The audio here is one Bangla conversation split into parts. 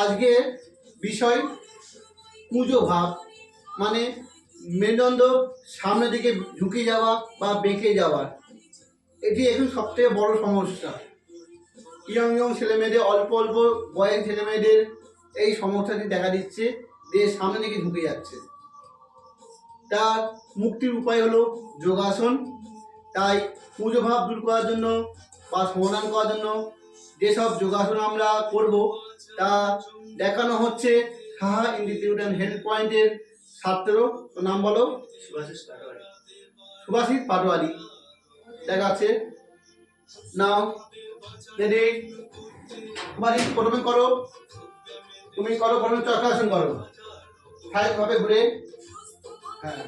আজকে বিষয় কুঁজো ভাব, মানে মেরুদণ্ড সামনের দিকে ঝুঁকে যাওয়া বা বেঁকে যাওয়া। এটি এখন সবথেকে বড় সমস্যা। ইয়ং ছেলেমেয়েদের, অল্প অল্প বয়স ছেলেমেয়েদের এই সমস্যাটি দেখা দিচ্ছে, দেহ সামনের দিকে ঝুঁকে যাচ্ছে। তার মুক্তির উপায় হলো যোগাসন। তাই কুঁজো ভাব দূর করার জন্য বা সমাধান করার জন্য যেসব যোগাসন আমরা করব তা দেখানো হচ্ছে সাহা ইনস্টিটিউট অ্যান্ড হেলথ পয়েন্টের ছাত্র। নাম বলো? সুভাষিস পাটোয়ারি। দেখাচ্ছে নাও। রেডি? সুভাষিস প্রথমে করো, তুমি করো, প্রথমে চক্রাসন করো, ভাবে ঘুরে। হ্যাঁ,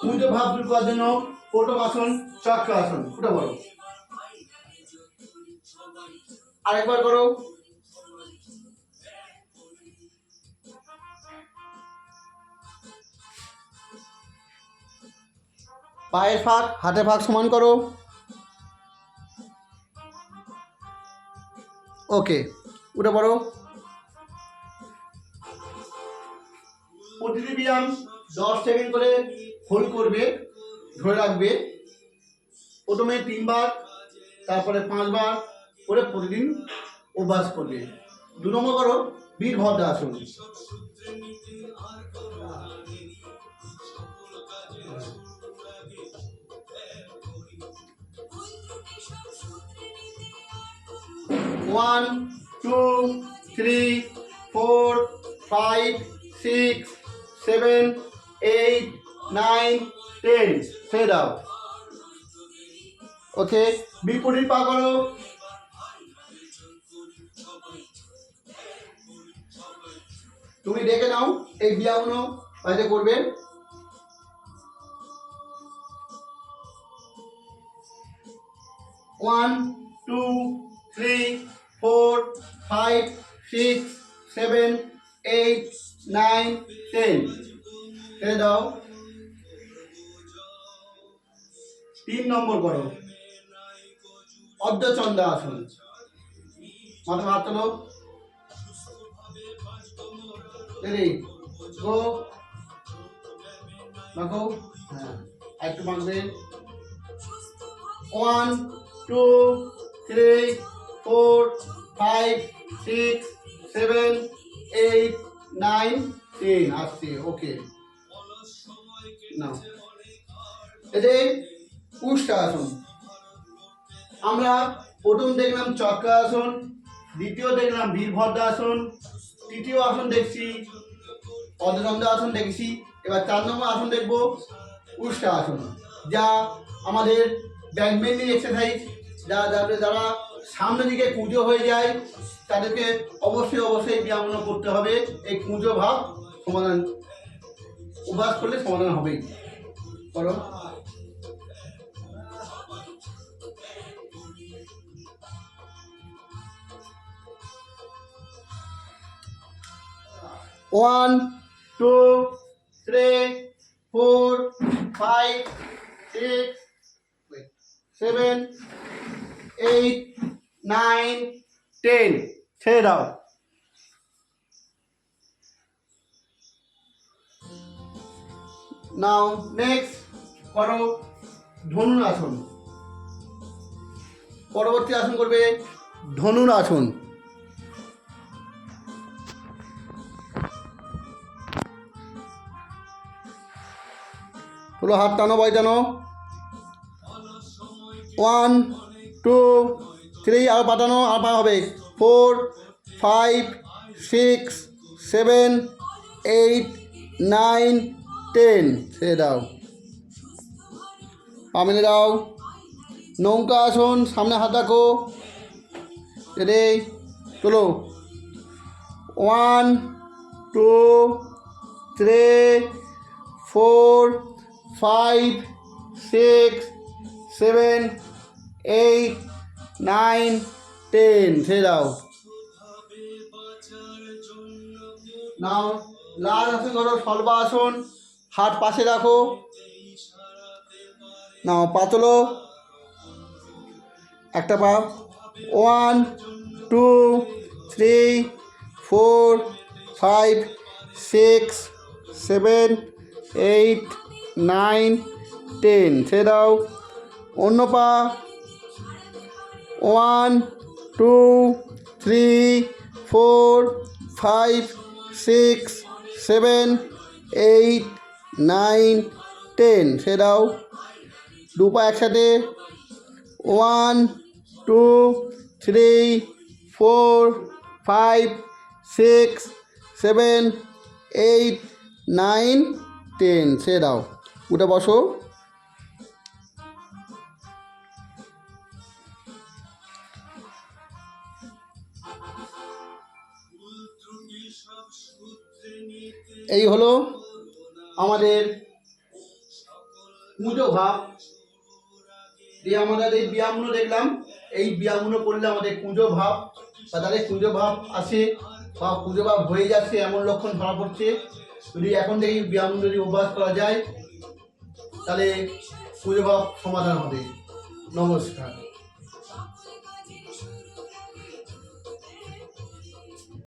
কুঁজো ভাব দূর করার জন্য প্রথম আসন চক্রাসন। উঠে বলো, আরেকবার করো। পায়ের ফাঁক, হাতের ফাঁক সমান করো। ওকে, উঠে পড়ো। প্রতিটি ব্যায়াম 10 সেকেন্ড করে হোল্ড করবে, ধরে রাখবে। প্রথমে 3 বার, তারপরে 5 বার করে প্রতিদিন অভ্যাস করবে। 2 নম্বর করো বীরভদ্রাসন। One, 2, 3, 4, 5, 6, 7, 8, 9, 10. ছেড়ে দাও। ওকে, বিপরীত পা করো। তুমি দেখে নাও এই ব্যায়ামগুলো বাড়িতে করবে। ওয়ান, 2, 3, 4, 5, 6, 7, 8, 9, 10. ছেড়ে দাও। 3 নম্বর করো অর্ধচন্দ্রাসন। মাথা হাত তোলো। রেডি, গো। দেখো, হ্যাঁ, একটু বাঁকবে। 1, 2, 3, 4, 5, 6, 7, 8, 9, 10 আসছে। ওকে, নাও। এতে উষ্ট্রাসন। আমরা প্রথম দেখলাম চক্রাসন, দ্বিতীয় দেখলাম বীরভদ্রাসন, তৃতীয় আসন দেখছি অর্ধচন্দ্রাসন দেখছি। এবার 4 নম্বর আসন দেখবো উষ্ট্রাসন, যা আমাদের ব্যাকবেন্ডিং এক্সারসাইজ। যারা সামনের দিকে কুঁজো হয়ে যায় তাদেরকে অবশ্যই ব্যায়ামগুলো করতে হবে। এই কুঁজো ভাব সমাধান অভ্যাস করলে সমাধান হবেই। করো। ওয়ান, 2, 3, 4, 5, 6, 7, 8, 9, 10. ছেড়ে দাও। নাও নেক্সট করো ধনুরাসন। পরবর্তী আসন করবে ধনুরাসন। তোলো, হাত টানো, বয় টানো। 1, 2, 3, আর পাঠানো, আর পা হবে। 4, 5, 6, 7, 8, 9, 10. ছেড়ে দাও। পা মেলে দাও। নৌকা আসন, সামনে হাত রাখো। রেডি, তোলো। 1, 2, 3, 4, 5, 6, 7, 8, 9, 10. ছেড়ে দাও। নাও লাল আসন ধরো, সর্বাসন, হাত পাশে রাখো, নাও পা তোলো, একটা পা, 1 2 3 4 5 6 7 8 9 10, ছেড়ে দাও, অন্য পা, 1 2 3 4 5 6 7 8 9 10, ছেড়ে দাও, দু পা একসাথে, 1 2 3 4 5 6 7 8 9 10, ছেড়ে দাও, উঠে বসো। এই হলো আমাদের পুজো ভাব। এই আমাদের এই ব্যায়ামগুলো দেখলাম, এই ব্যায়ামগুলো করলে আমাদের পুজো ভাব বা তাদের পুজো ভাব আসে বা পুজো ভাব হয়ে যাচ্ছে এমন লক্ষণ ধরা পড়ছে। যদি এখন থেকে ব্যায়াম যদি অভ্যাস করা যায় তাহলে পুজো ভাব সমাধান হবে। নমস্কার।